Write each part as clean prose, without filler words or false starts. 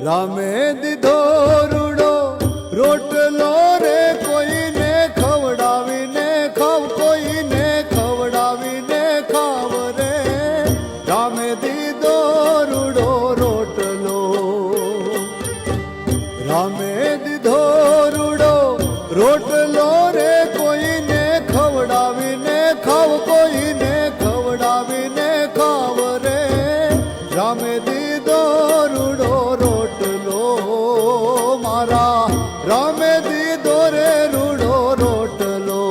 રામે દીધો રૂડો રોટલો રે કોઈને ખવડાવીને ખાવ, કોઈને ખવડાવીને ખાવ રે. રામે દીધો રૂડો રોટલો, રામે દીધો રૂડો રોટલો રે કોઈને ખવડાવીને ખાવ, કોઈને ખવડાવીને ખાવ રે. રામે દીધો રૂડો રોટલો મારા, રામે દીધો રે રૂડો રોટલો.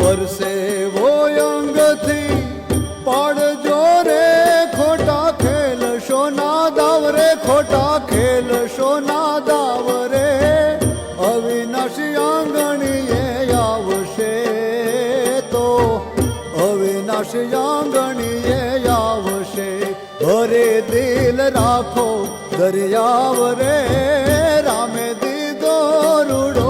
પરસેવો અંગથી પાડજો રે ખોટા ખેલશો ના દાવ રે, ખોટા ખેલશો ના દાવ રે. અવિનાશી આંગણીએ આવશે તો, અવિનાશી આંગણીએ આવશે. હરે દિલ રાખો દરિયાવ રે, રામે દીધો રૂડો